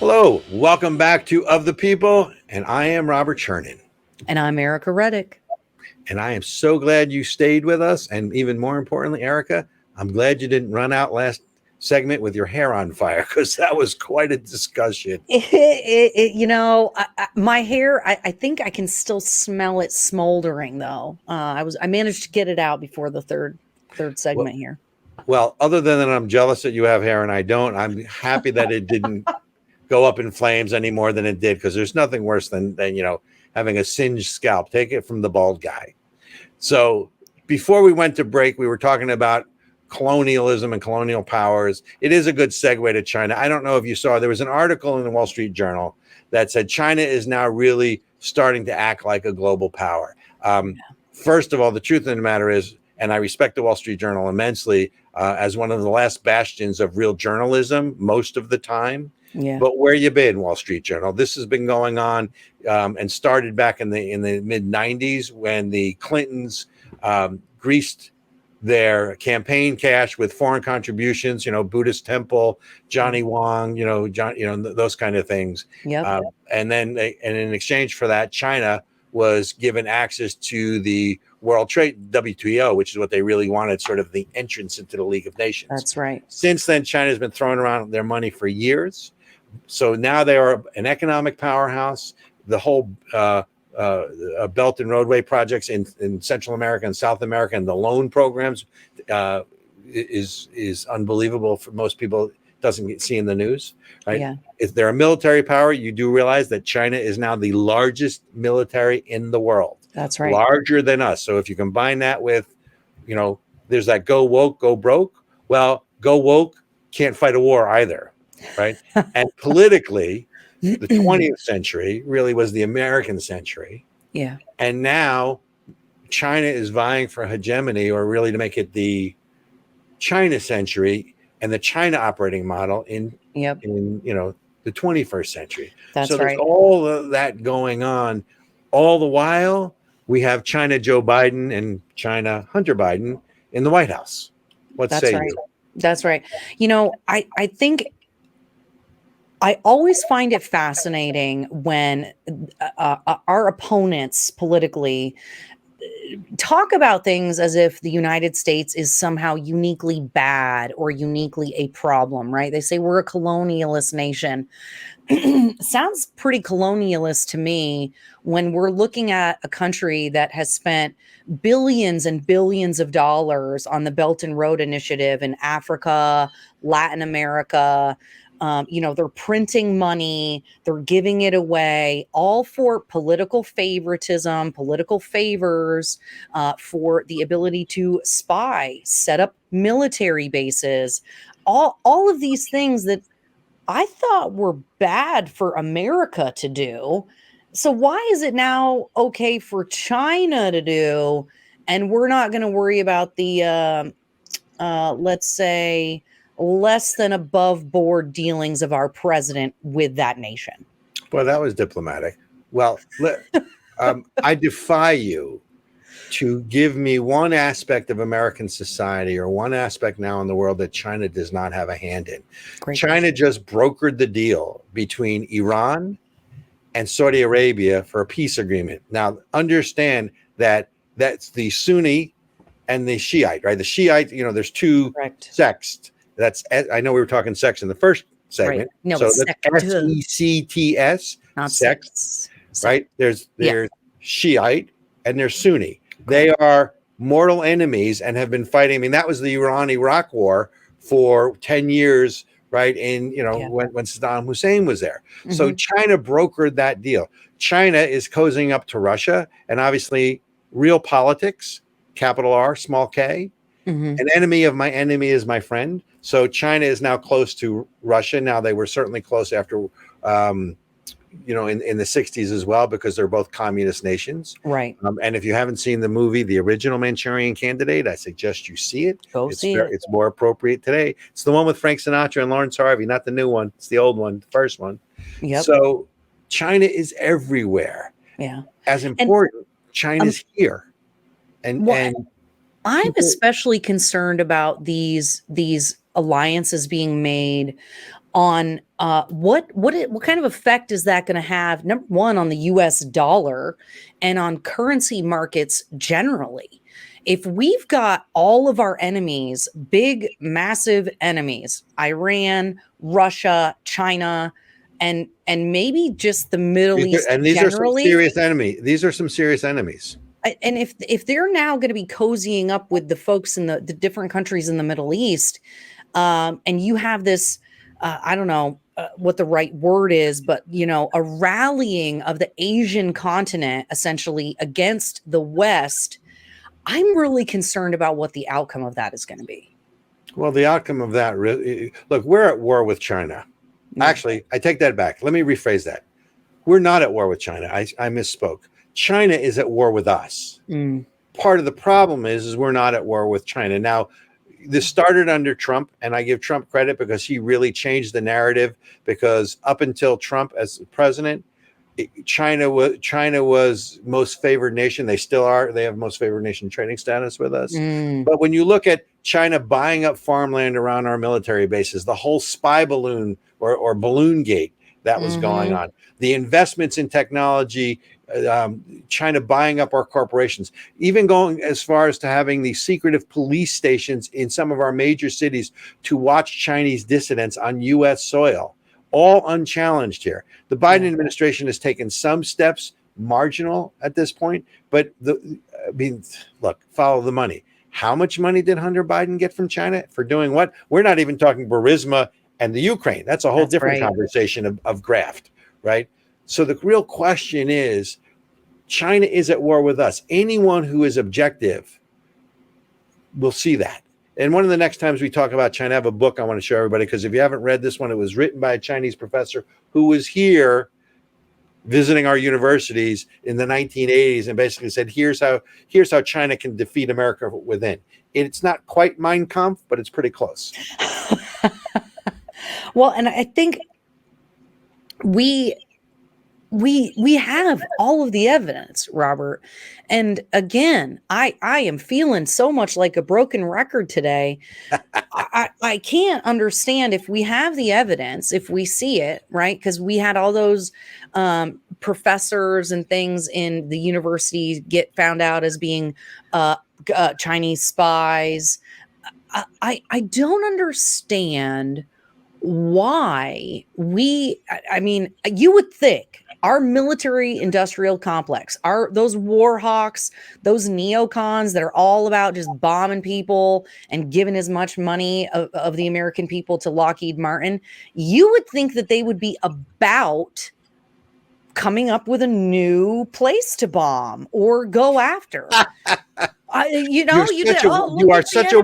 Hello, welcome back to Of the People, and I am Robert Chernin. And I'm Ericka. And I am so glad you stayed with us, and even more importantly, Ericka, I'm glad you didn't run out last segment with your hair on fire, because that was quite a discussion. My hair, I think I can still smell it smoldering though. I managed to get it out before the third segment here. Well, other than that, I'm jealous that you have hair and I don't. I'm happy that it didn't go up in flames any more than it did, because there's nothing worse than having a singed scalp. Take it from the bald guy. So before we went to break, we were talking about colonialism and colonial powers. It is a good segue to China. I don't know if you saw, there was an article in the Wall Street Journal that said China is now really starting to act like a global power. First of all, the truth of the matter is, and I respect the Wall Street Journal immensely as one of the last bastions of real journalism most of the time. Yeah. But where you been, Wall Street Journal? This has been going on and started back in the mid 90s when the Clintons greased their campaign cash with foreign contributions. Buddhist temple, Johnny Wong, those kind of things. Yep. And then and in exchange for that, China was given access to the World Trade, WTO, which is what they really wanted, sort of the entrance into the League of Nations. That's right. Since then, China's been throwing around their money for years. So now they are an economic powerhouse. The whole Belt and Roadway projects in Central America and South America, and the loan programs is unbelievable for most people. Doesn't see in the news, right? Yeah. If they're a military power, you do realize that China is now the largest military in the world. That's right. Larger than us. So if you combine that with, there's that go woke, go broke. Well, go woke can't fight a war either, right? And politically, the 20th century really was the American century. Yeah. And now China is vying for hegemony, or really to make it the China century and the China operating model in the 21st century. That's so there's right. all of that going on. All the while, we have China Joe Biden and China Hunter Biden in the White House. What say you? That's right. I think I always find it fascinating when our opponents politically talk about things as if the United States is somehow uniquely bad or uniquely a problem, right? They say we're a colonialist nation. Sounds pretty colonialist to me when we're looking at a country that has spent billions and billions of dollars on the Belt and Road Initiative in Africa, Latin America. They're printing money, they're giving it away, all for political favoritism, political favors, for the ability to spy, set up military bases, all of these things that I thought were bad for America to do. So why is it now okay for China to do, and we're not going to worry about the, let's say, less than above board dealings of our president with that nation? Well, that was diplomatic. Well, I defy you to give me one aspect of American society or one aspect now in the world that China does not have a hand in. China just brokered the deal between Iran and Saudi Arabia for a peace agreement. Now, understand that that's the Sunni and the Shiite, right? The Shiite, there's two sects. I know we were talking sex in the first segment. Right. No, so that's SECTS, not sects, right? There's Shiite and there's Sunni. They are mortal enemies and have been fighting. I mean, that was the Iran-Iraq war for 10 years, right? When Saddam Hussein was there. Mm-hmm. So China brokered that deal. China is cozying up to Russia, and obviously real politics, capital R, small k. Mm-hmm. An enemy of my enemy is my friend. So China is now close to Russia. Now, they were certainly close after, in the 60s as well, because they're both communist nations. Right. And if you haven't seen the movie, The Original Manchurian Candidate, I suggest you see it. It's more appropriate today. It's the one with Frank Sinatra and Lawrence Harvey, not the new one. It's the old one, the first one. Yep. So China is everywhere. Yeah. As important, China's here. And I'm especially concerned about these alliances being made on what kind of effect is that going to have? Number one, on the U.S. dollar and on currency markets generally. If we've got all of our enemies, big, massive enemies, Iran, Russia, China, and maybe just the Middle East These are some generally. serious enemies. These are some serious enemies. And if they're now going to be cozying up with the folks in the different countries in the Middle East, and you have this, I don't know what the right word is, but a rallying of the Asian continent essentially against the West, I'm really concerned about what the outcome of that is going to be. Well, the outcome of that, look, we're at war with China. Actually, I take that back. Let me rephrase that. We're not at war with China. I misspoke. China is at war with us. Part of the problem is we're not at war with China. Now, this started under Trump, and I give Trump credit because he really changed the narrative, because up until Trump as president, China was most favored nation. They still are. They have most favored nation trading status with us. But when you look at China buying up farmland around our military bases, the whole spy balloon or balloon gate that was going on, the investments in technology, China buying up our corporations, even going as far as to having these secretive police stations in some of our major cities to watch Chinese dissidents on U.S. soil, all unchallenged here. The Biden administration has taken some steps, marginal at this point, but look, follow the money. How much money did Hunter Biden get from China for doing what? We're not even talking Burisma and the Ukraine. That's a whole different conversation of graft, right? So the real question is, China is at war with us. Anyone who is objective will see that. And one of the next times we talk about China, I have a book I want to show everybody, because if you haven't read this one, it was written by a Chinese professor who was here visiting our universities in the 1980s and basically said, here's how China can defeat America within. It's not quite Mein Kampf, but it's pretty close. Well, and I think we have all of the evidence, Robert. And again, I am feeling so much like a broken record today. I can't understand, if we have the evidence, if we see it, right? Because we had all those professors and things in the university get found out as being Chinese spies. I don't understand why I mean, you would think our military industrial complex, those war hawks, those neocons that are all about just bombing people and giving as much money of the American people to Lockheed Martin, you would think that they would be about coming up with a new place to bomb or go after. You are such a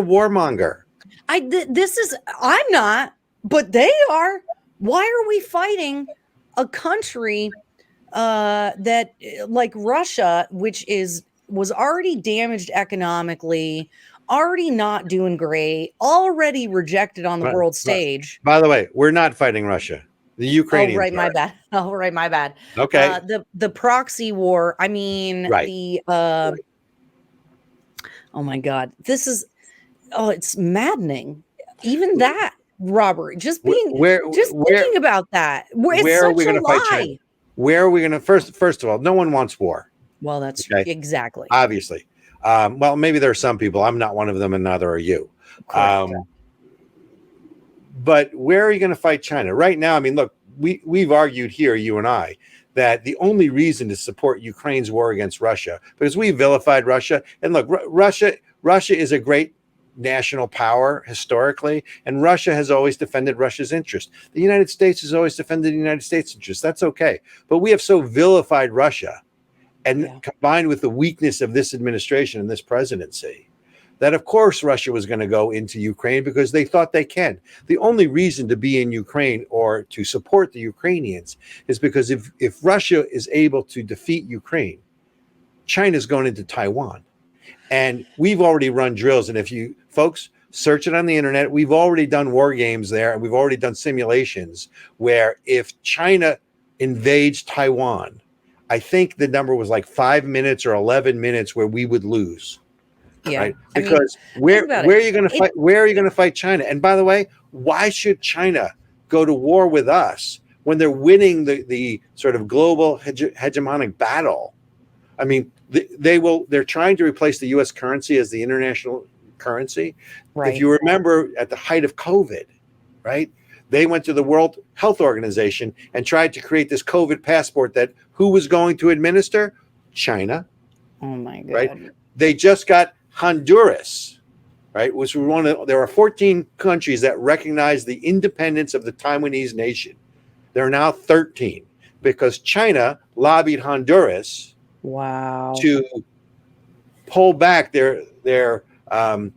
warmonger. I'm not, but they are. Why are we fighting a country that, like Russia, which was already damaged economically, already not doing great, already rejected on the world stage? By the way, we're not fighting Russia. The Ukrainians. Oh, right, my bad. Oh, right, my bad. Okay. The proxy war. I mean, oh my God, it's maddening. Even that, Robert, just thinking about that. Where are we going to fight China? Where are we going to first of all, no one wants war. Well, that's exactly. Obviously. Well, maybe there are some people. I'm not one of them, and neither are you. But where are you going to fight China? Right now, I mean, look, we've argued here, you and I, that the only reason to support Ukraine's war against Russia, because we vilified Russia. And look, Russia is a great national power historically, and Russia has always defended Russia's interest. The United States has always defended the United States' interest. That's okay. But we have so vilified Russia, and combined with the weakness of this administration and this presidency, that of course Russia was going to go into Ukraine because they thought they can. The only reason to be in Ukraine or to support the Ukrainians is because if Russia is able to defeat Ukraine, China's going into Taiwan. And we've already run drills. And if you folks search it on the internet, we've already done war games there, and we've already done simulations where if China invades Taiwan, I think the number was like 5 minutes or 11 minutes where we would lose. Yeah. right? I mean, Because think about where it. are you going to fight? Where are you going to fight China? And by the way, why should China go to war with us when they're winning the sort of global hegemonic battle? I mean, they're trying to replace the U.S. currency as the international currency. If Right. you remember, at the height of COVID, right, they went to the World Health Organization and tried to create this COVID passport that who was going to administer? China, Oh my right? God. They just got Honduras, right? Which was there are 14 countries that recognize the independence of the Taiwanese nation. There are now 13 because China lobbied Honduras Wow. to pull back their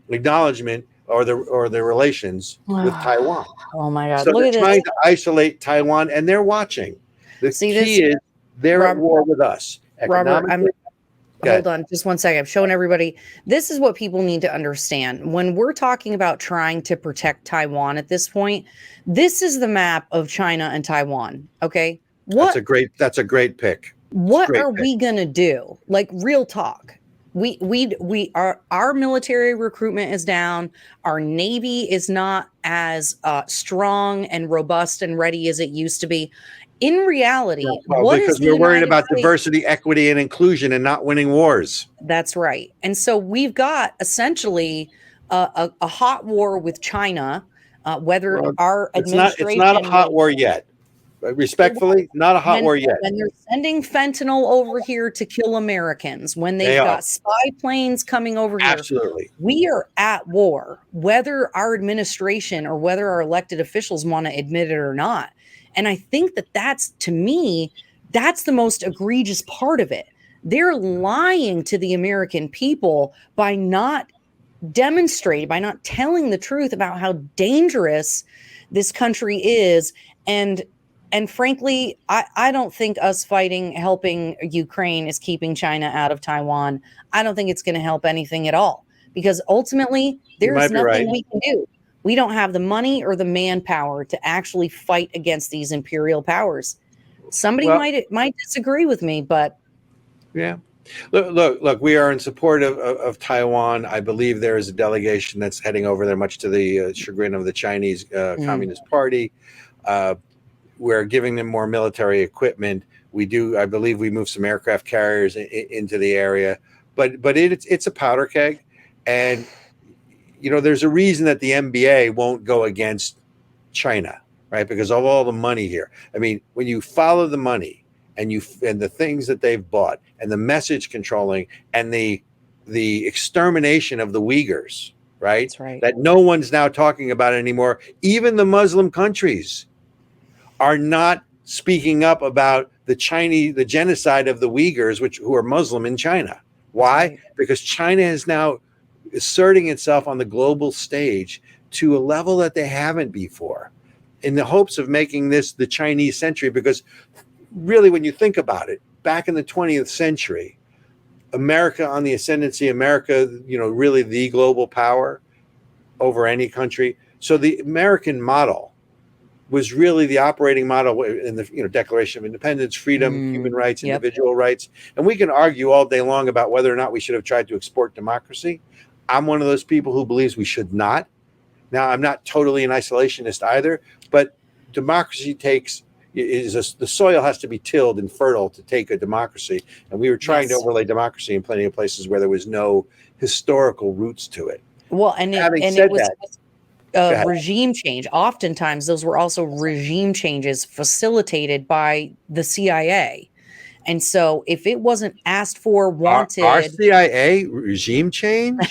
acknowledgement or their relations with Taiwan. Oh my God. So Look they're at this. trying to isolate Taiwan, and they're watching. The See this, key is they're at Rob, war with us Robert, economically. hold on just one second. I'm showing everybody. This is what people need to understand. When we're talking about trying to protect Taiwan at this point, this is the map of China and Taiwan. Okay. That's a great pick. It's a What great are pick. we gonna do? Like real talk. We are, our military recruitment is down. Our navy is not as strong and robust and ready as it used to be. In reality, Well, what is because the we're worried United about States? diversity, equity, and inclusion and not winning wars. That's right. And so we've got essentially a hot war with China, whether Well, our it's not a administration hot will. war yet. Respectfully, not a hot when war yet. when they're sending fentanyl over here to kill Americans, when They they've are. got spy planes coming over here, Absolutely. we are at war, whether our administration or whether our elected officials want to admit it or not. And I think that that's, to me, that's the most egregious part of it. They're lying to the American people by not demonstrating, by not telling the truth about how dangerous this country is. And frankly, I don't think us helping Ukraine is keeping China out of Taiwan. I don't think it's going to help anything at all because ultimately You there's might be right. nothing we can do. We don't have the money or the manpower to actually fight against these imperial powers. Somebody Well, might disagree with me, but yeah. Look. We are in support of Taiwan. I believe there is a delegation that's heading over there, much to the chagrin of the Chinese Communist Party. We're giving them more military equipment. I believe we moved some aircraft carriers into the area, but it's a powder keg. And, there's a reason that the NBA won't go against China, right? Because of all the money here. I mean, when you follow the money and the things that they've bought and the message controlling and the extermination of the Uyghurs, right? that's right. That no one's now talking about anymore. Even the Muslim countries are not speaking up about the genocide of the Uyghurs, who are Muslim in China. Why? Right. Because China is now asserting itself on the global stage to a level that they haven't before, in the hopes of making this the Chinese century. Because really, when you think about it, back in the 20th century, America on the ascendancy, America, really the global power over any country. So the American model was really the operating model in the Declaration of Independence, freedom, human rights, Yep. individual rights. And we can argue all day long about whether or not we should have tried to export democracy. I'm one of those people who believes we should not. Now, I'm not totally an isolationist either, but democracy the soil has to be tilled and fertile to take a democracy. And we were trying to overlay democracy in plenty of places where there was no historical roots to it. Well, and it was regime change. Oftentimes, those were also regime changes facilitated by the CIA. And so, if it wasn't asked for, wanted, our CIA regime change.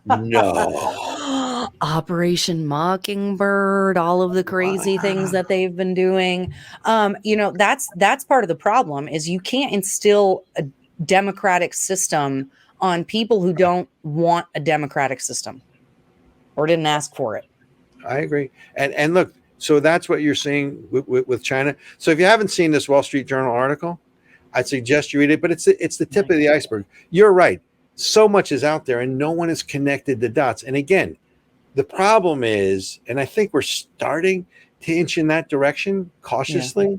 No. Operation Mockingbird, all of the crazy things that they've been doing. That's part of the problem is you can't instill a democratic system on people who don't want a democratic system or didn't ask for it. I agree. And look, so that's what you're seeing with China. So if you haven't seen this Wall Street Journal article, I'd suggest you read it, but it's the tip of the iceberg. You're right. So much is out there and no one has connected the dots. And again, the problem is, and I think we're starting to inch in that direction cautiously,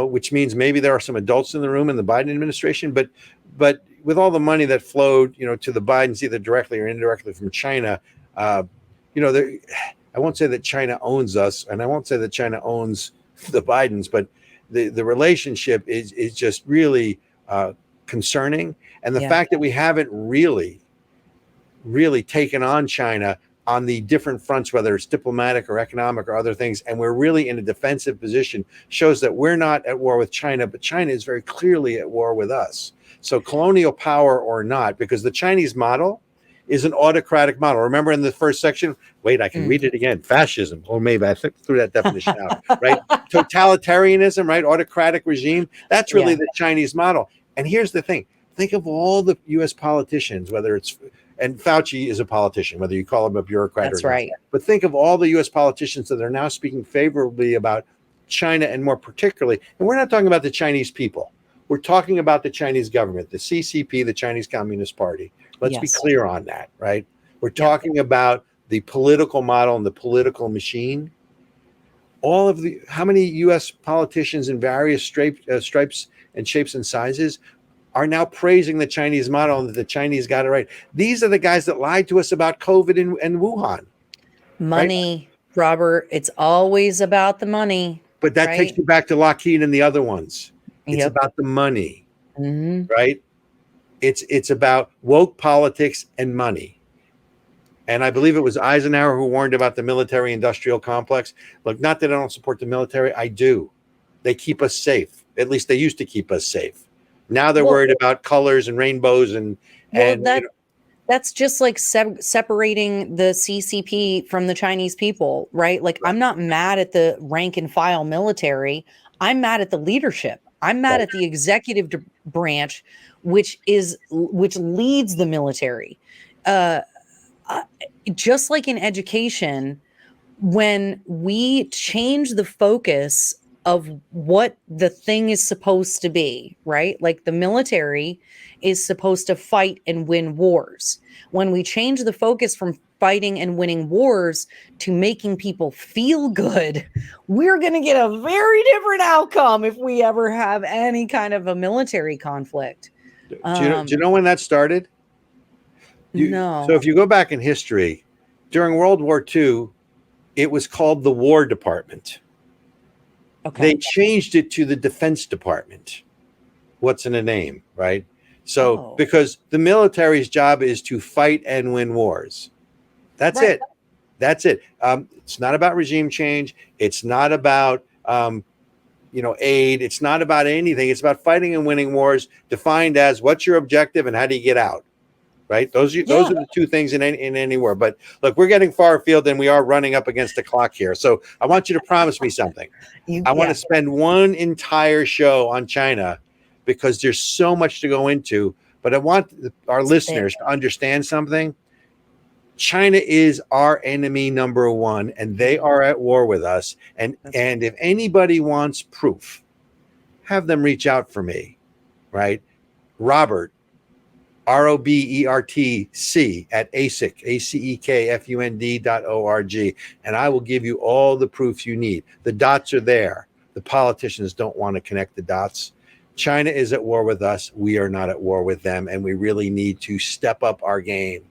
which means maybe there are some adults in the room in the Biden administration, but with all the money that flowed, to the Bidens, either directly or indirectly from China, I won't say that China owns us, and I won't say that China owns the Bidens, but the relationship is just really concerning. And the fact that we haven't really taken on China on the different fronts, whether it's diplomatic or economic or other things, and we're really in a defensive position, shows that we're not at war with China, but China is very clearly at war with us. So colonial power or not, because the Chinese model is an autocratic model. Remember in the first section, wait, I can read it again, fascism, or maybe I threw that definition out, right? Totalitarianism, right? Autocratic regime. That's really the Chinese model. And here's the thing. Think of all the U.S. politicians, whether it's, and Fauci is a politician, whether you call him a bureaucrat or not. But think of all the U.S. politicians that are now speaking favorably about China, and more particularly, and we're not talking about the Chinese people. We're talking about the Chinese government, the CCP, the Chinese Communist Party. Let's be clear on that, right? We're talking about the political model and the political machine. How many U.S. politicians in various stripes and shapes and sizes are now praising the Chinese model and that the Chinese got it right. These are the guys that lied to us about COVID and Wuhan. Money, right? Robert, it's always about the money. But that takes you back to Lockheed and the other ones. It's about the money, right? It's about woke politics and money. And I believe it was Eisenhower who warned about the military-industrial complex. Look, not that I don't support the military. I do. They keep us safe. At least they used to keep us safe. Now they're worried about colors and rainbows that's just like separating the CCP from the Chinese people, right? Like, I'm not mad at the rank and file military. I'm mad at the leadership. I'm mad at the executive branch, which leads the military. Just like in education, when we change the focus of what the thing is supposed to be, right? Like the military is supposed to fight and win wars. When we change the focus from fighting and winning wars to making people feel good, we're going to get a very different outcome if we ever have any kind of a military conflict. Do you know when that started? No. So if you go back in history, during World War II, it was called the War Department. Okay. They changed it to the Defense Department. What's in a name, right? So because the military's job is to fight and win wars. That's it. That's it. It's not about regime change. It's not about aid. It's not about anything. It's about fighting and winning wars, defined as what's your objective and how do you get out. Right. Those are the two things in any war. But look, we're getting far afield and we are running up against the clock here. So I want you to promise me something. I want to spend one entire show on China because there's so much to go into. But I want our listeners to understand something. China is our enemy number one, and they are at war with us. And if anybody wants proof, have them reach out for me. Right. Robert. ROBERTC at ASEC, ACEKFUND.org. And I will give you all the proof you need. The dots are there. The politicians don't want to connect the dots. China is at war with us. We are not at war with them. And we really need to step up our game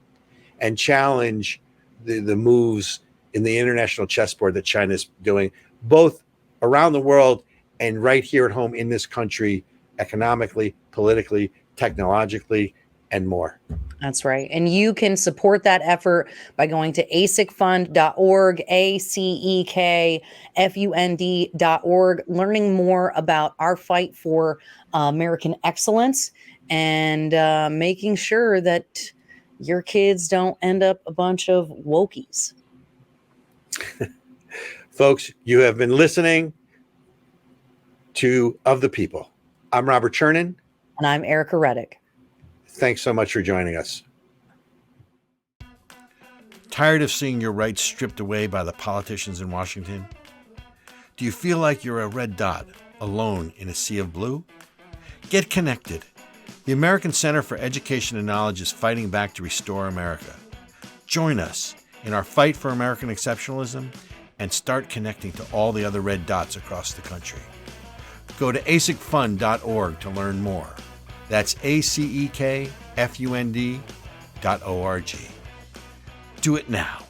and challenge the moves in the international chessboard that China's doing, both around the world and right here at home in this country, economically, politically, technologically, and more. That's right. And you can support that effort by going to acekfund.org, ACEKFUND.org, learning more about our fight for American excellence and making sure that your kids don't end up a bunch of wokies. Folks, you have been listening to Of the People. I'm Robert Chernin. And I'm Ericka Reddick. Thanks so much for joining us. Tired of seeing your rights stripped away by the politicians in Washington? Do you feel like you're a red dot, alone in a sea of blue? Get connected. The American Center for Education and Knowledge is fighting back to restore America. Join us in our fight for American exceptionalism and start connecting to all the other red dots across the country. Go to acekfund.org to learn more. That's ACEKFUND.org. Do it now.